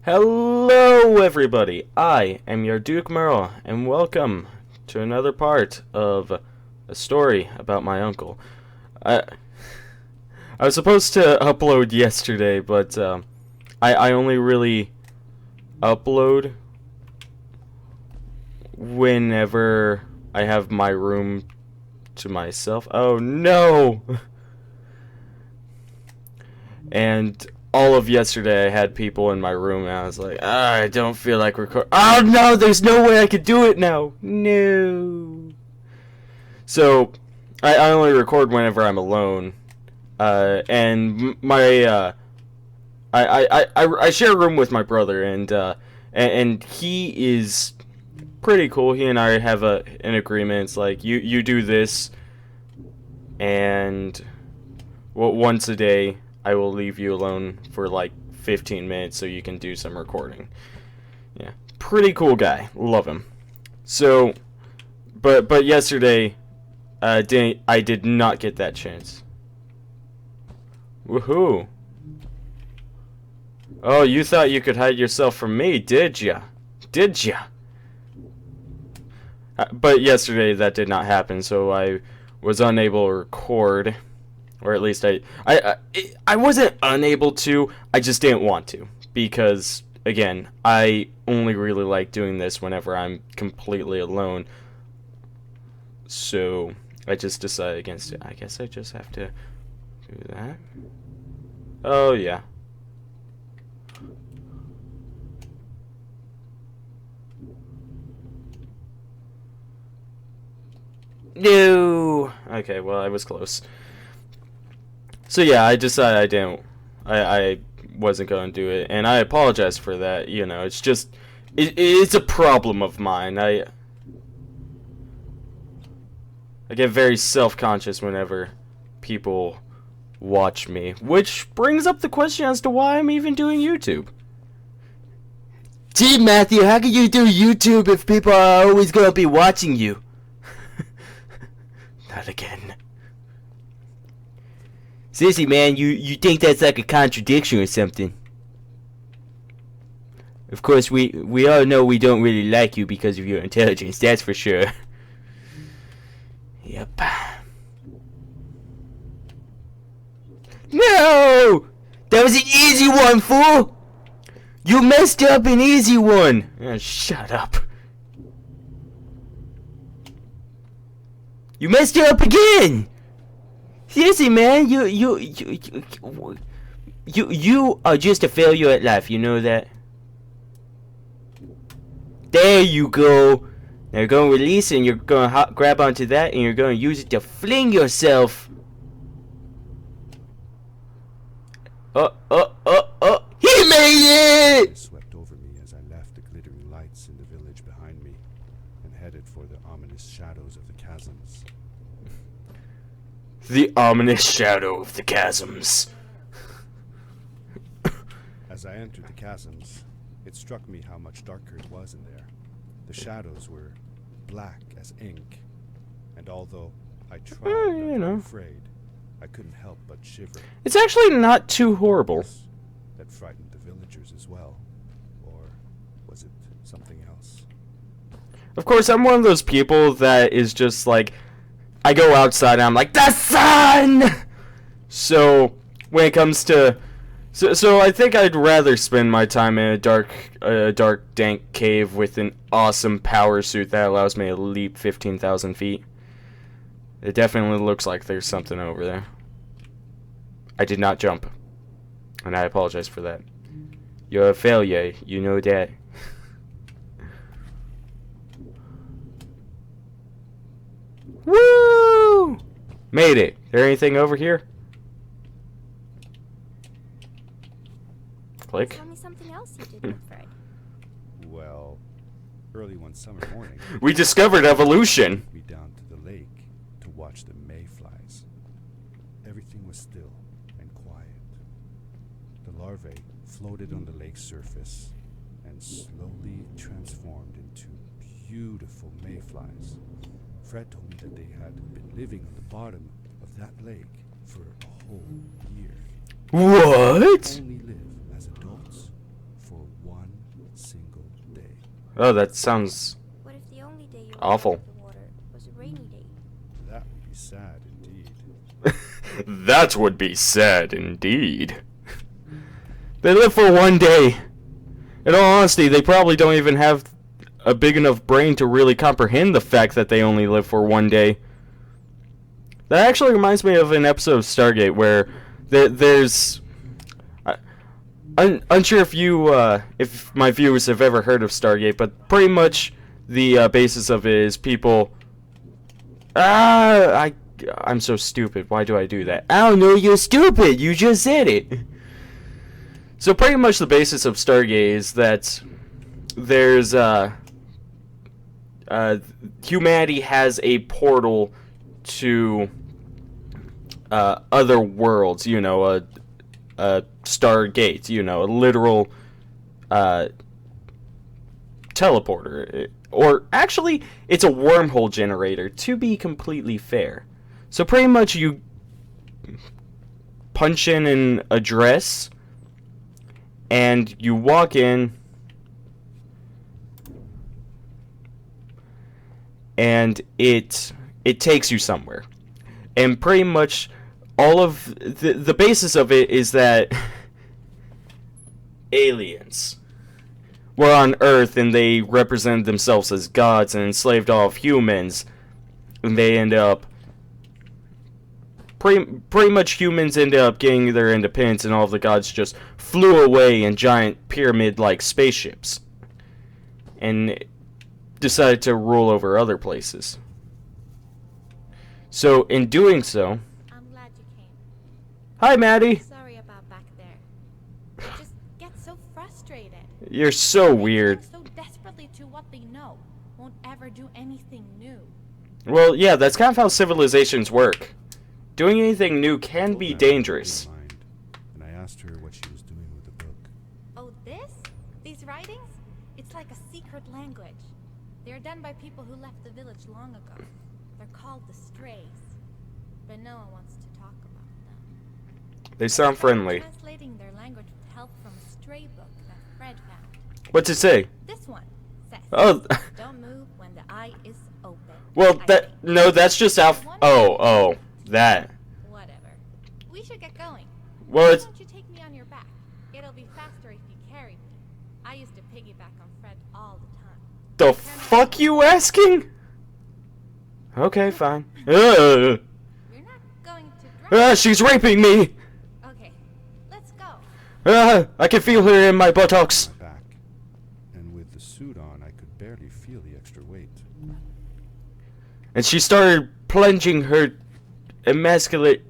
Hello everybody, I am your DukeMuRL, and welcome to another part of a story about my uncle. I was supposed to upload yesterday, but I only really upload whenever I have my room to myself. Oh no! And all of yesterday I had people in my room and I was like, I don't feel like recording. Oh no, there's no way I could do it now. No. So I only record whenever I'm alone. And my I share a room with my brother, and he is pretty cool. He and I have an agreement. It's like you do this, and once a day I will leave you alone for like 15 minutes so you can do some recording. Yeah, pretty cool guy. Love him. So, but yesterday, I did not get that chance. Woohoo! Oh, you thought you could hide yourself from me, did ya? Did ya? But yesterday that did not happen, so I was unable to record. Or at least I wasn't unable to, I just didn't want to. Because, again, I only really like doing this whenever I'm completely alone. So, I just decided against it. I guess I just have to do that. Oh, yeah. No! Okay, well, I was close. So yeah, I decided I wasn't going to do it, and I apologize for that. You know, it's just, it's a problem of mine. I get very self-conscious whenever people watch me, which brings up the question as to why I'm even doing YouTube. Gee, Matthew, how can you do YouTube if people are always going to be watching you? Not again. Seriously, man, you think that's like a contradiction or something? Of course, we all know we don't really like you because of your intelligence, that's for sure. Yep. No! That was an easy one, fool! You messed up an easy one! Oh, shut up. You messed it up again! Seriously, man, you are just a failure at life, you know that? There you go. Now you're going to release, and you're going to grab onto that, and you're going to use it to fling yourself. He made it! It swept over me as I left the glittering lights in the village behind me and headed for the ominous shadows of the chasms. The ominous shadow of the chasms. As I entered the chasms, it struck me how much darker it was in there. The shadows were black as ink, and although I tried not to be afraid, I couldn't help but shiver. It's actually not too horrible. That frightened the villagers as well, or was it something else? Of course, I'm one of those people that is just like, I go outside and I'm like, the sun! So, when it comes to... So I think I'd rather spend my time in a dark, dank cave with an awesome power suit that allows me to leap 15,000 feet. It definitely looks like there's something over there. I did not jump. And I apologize for that. You're a failure, you know that. Woo! Made it. There anything over here? Click. Tell me something else you did with Fred. Well, early one summer morning, We discovered evolution. we down to the lake to watch the mayflies. Everything was still and quiet. The larvae floated on the lake's surface and slowly transformed into beautiful mayflies. Fred told me that they had been living on the bottom of that lake for a whole year. What? Only live as adults for 1 single day. Oh, that sounds What if the only day you were awful. out of the water was a rainy day? That would be sad indeed. That would be sad indeed. They live for one day. In all honesty, they probably don't even have a big enough brain to really comprehend the fact that they only live for one day. That actually reminds me of an episode of Stargate where there's... unsure if my viewers have ever heard of Stargate, but pretty much the basis of it is people... I'm so stupid. Why do I do that? I don't know, you're stupid. You just said it. So pretty much the basis of Stargate is that there's humanity has a portal to other worlds. You know, a Stargate. You know, a literal teleporter. Or actually, it's a wormhole generator, to be completely fair. So pretty much you punch in an address, and you walk in, and it takes you somewhere. And pretty much all of the basis of it is that aliens were on Earth and they represented themselves as gods and enslaved all of humans, and they end up pretty much humans ended up getting their independence, and all of the gods just flew away in giant pyramid-like spaceships and decided to rule over other places. So in doing so, I'm glad you came. hi Maddie. Sorry about back there. I just get so frustrated. You're so weird. They cling so desperately to what they know. Won't ever do anything new. Well, yeah, that's kind of how civilizations work. Doing anything new can be dangerous. And I asked her what she was doing with the book. Oh, this? These writings? It's like a secret language. They're done by people who left the village long ago. They're called the Strays. But no one wants to talk about them. They sound friendly. Translating their language with help from a stray book that Fred found. What's it say? This one says, Oh, don't move when the eye is open. well, I think. no, that's just oh, that. Whatever. We should get going. Well, Why it's, don't you take me on your back? It'll be faster if you carry me. I used to piggyback on Fred all the time. the fuck you asking? Okay, fine. You're not going to drive. She's raping me! Okay, let's go. I can feel her in my buttocks. My back. And with the suit on, I could barely feel the extra weight. And she started plunging her emasculate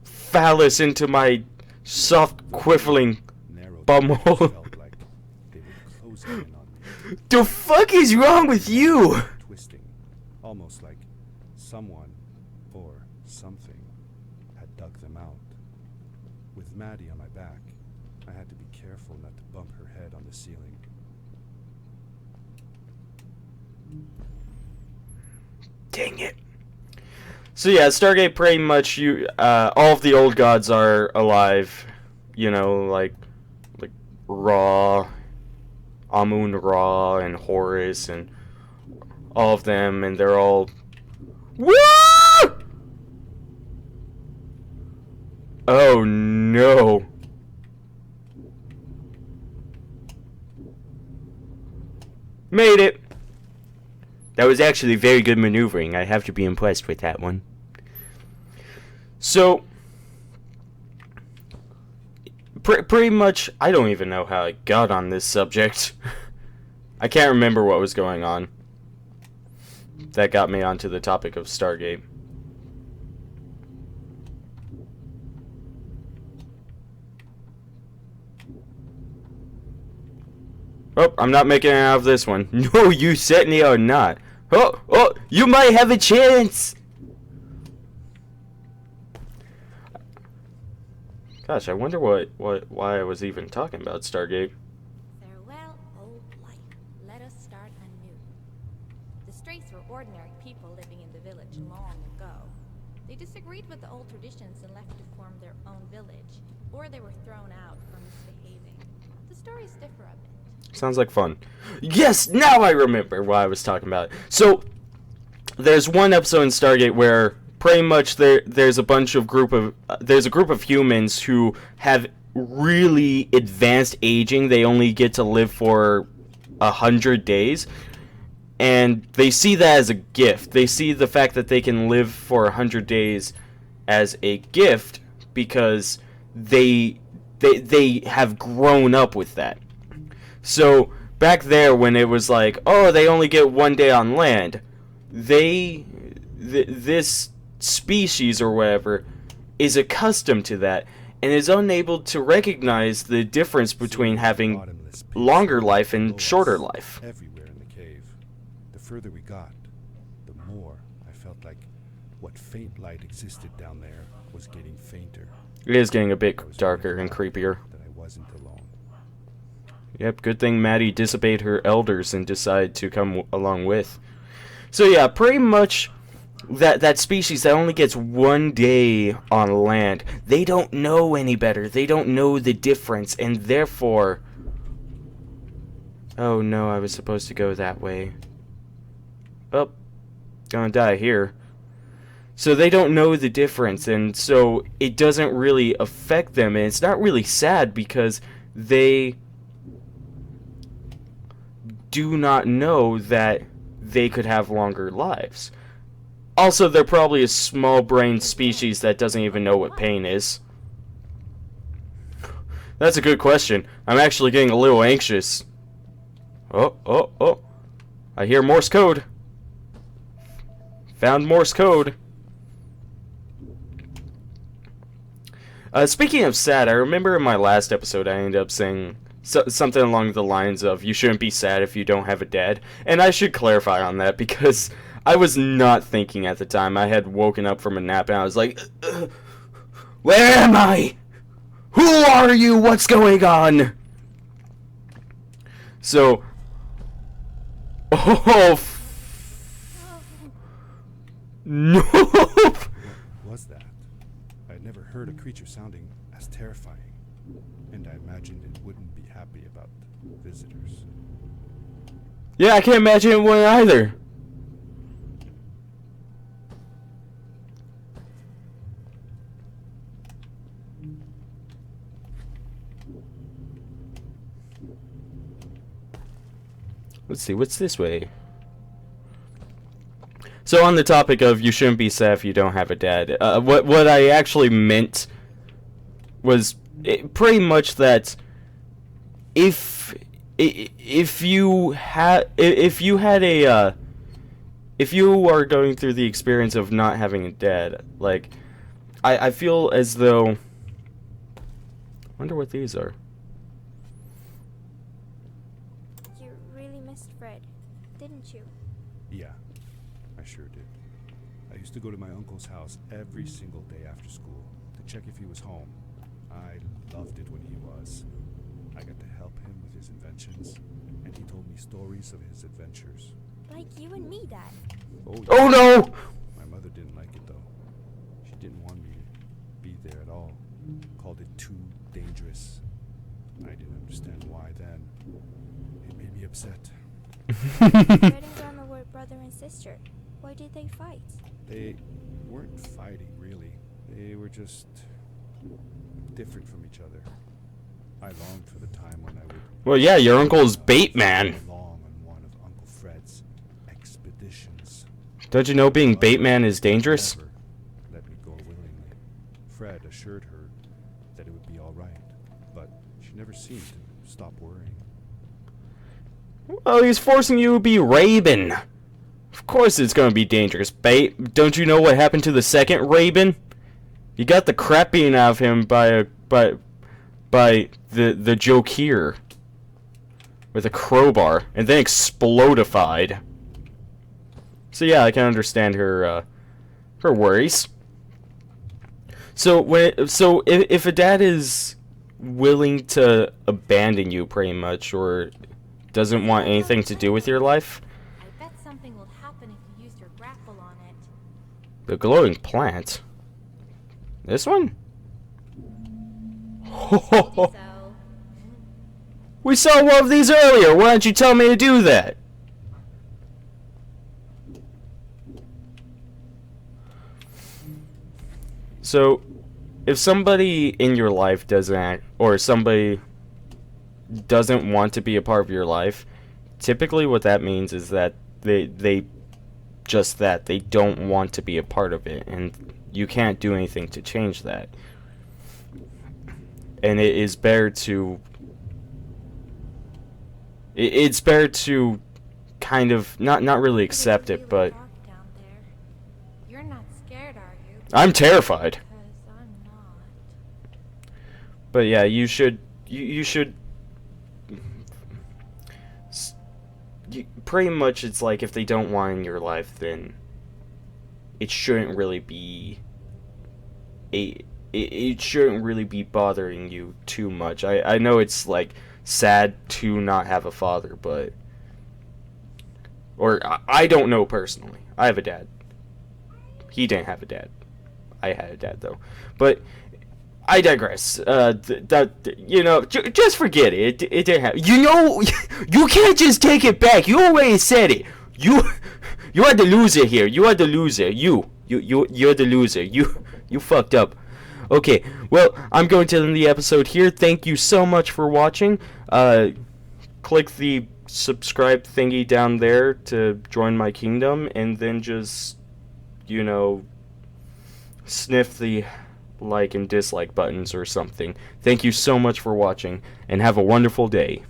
phallus into my soft, quivering Narrow bumhole. felt like they were closing in on me, The fuck is wrong with you? twisting, almost like someone or something had dug them out. With Maddie on my back, I had to be careful not to bump her head on the ceiling. Dang it. So yeah, Stargate pretty much all of the old gods are alive. You know, like Ra, Amun-Ra, and Horus, and all of them, and they're all... Woo! Oh no. Made it. That was actually very good maneuvering. I have to be impressed with that one. So, pretty much, I don't even know how I got on this subject. I can't remember what was going on. That got me onto the topic of Stargate. Oh, I'm not making it out of this one. No, you certainly are not. Oh, you might have a chance. Gosh, I wonder why I was even talking about Stargate. Farewell, old life. Let us start anew. The Strays were ordinary people living in the village long ago. They disagreed with the old traditions and left to form their own village, or they were thrown out for misbehaving. The stories differ a bit. Sounds like fun. Yes, now I remember what I was talking about. So, there's one episode in Stargate where pretty much there's a group of humans who have really advanced aging. They only get to live for 100 days, and they see that as a gift. They see the fact that they can live for 100 days as a gift because they have grown up with that. So back there, when it was like, oh, they only get 1 day on land, this species or whatever is accustomed to that and is unable to recognize the difference between having longer life and shorter life. Everywhere in the cave. The further we got, the more I felt like what faint light existed down there was getting fainter. It is getting a bit darker and creepier. That I wasn't alone. Yep, good thing Maddie disobeyed her elders and decided to come along with. So yeah, pretty much that species that only gets 1 day on land, they don't know any better. They don't know the difference, and therefore... Oh no, I was supposed to go that way. Oh, gonna die here. So they don't know the difference, and so it doesn't really affect them, and it's not really sad because they do not know that they could have longer lives. Also, they're probably a small-brained species that doesn't even know what pain is. That's a good question. I'm actually getting a little anxious. Oh. I hear Morse code. Found Morse code. Speaking of sad, I remember in my last episode I ended up saying something along the lines of, you shouldn't be sad if you don't have a dad. And I should clarify on that because I was not thinking at the time. I had woken up from a nap and I was like, where am I? Who are you? What's going on? So, no. What was that? I'd never heard a creature sounding as terrifying, and I imagined it wouldn't be happy about visitors. Yeah, I can't imagine it would either. Let's see, what's this way? So on the topic of you shouldn't be sad if you don't have a dad, what I actually meant was pretty much that if you are going through the experience of not having a dad, like I feel as though, I wonder what these are. You really missed Fred, didn't you? Yeah, I sure did. I used to go to my uncle's house every single day after school to check if he was home. I loved it when he was. I got to help him with his inventions, and he told me stories of his adventures. Like you and me, Dad. Oh no! My mother didn't like it though. She didn't want me to be there at all. Called it too dangerous. I didn't understand why then. It made me upset. Fred and Grandma were brother and sister. Why did they fight? They weren't fighting really. They were just different from each other. I longed for the time when I would... Well, yeah, your uncle's bait man. ...along on one of Uncle Fred's expeditions. Don't you know being bait man is dangerous? Never let me go willingly. Fred assured her that it would be all right, but she never seemed to stop worrying. Well, he's forcing you to be Raven. Of course it's going to be dangerous, bait. Don't you know what happened to the second Raven? You got the crap beaten out of him by the joke here with a crowbar and then explodified. So yeah, I can understand her worries. So if a dad is willing to abandon you pretty much, or doesn't want anything to do with your life, I bet something will happen if you use your grapple on it. the glowing plant. This one? Told you so. We saw one of these earlier. Why don't you tell me to do that? So, if somebody in your life doesn't act, or somebody doesn't want to be a part of your life, typically what that means is that they don't want to be a part of it, and you can't do anything to change that. And it is better to it's better to kind of not really accept it, but Dark down there. You're not scared, are you? I'm terrified. Because I'm not. But yeah, you should pretty much, it's like if they don't want in your life, then it shouldn't really be it shouldn't really be bothering you too much. I know it's like sad to not have a father, but I don't know personally. I have a dad. He didn't have a dad. I had a dad though. But I digress. Just forget it. It didn't happen. You can't just take it back. You already said it. You are the loser here. You are the loser. You're the loser. You fucked up. Okay, well, I'm going to end the episode here. Thank you so much for watching. Click the subscribe thingy down there to join my kingdom, and then just, sniff the like and dislike buttons or something. Thank you so much for watching, and have a wonderful day.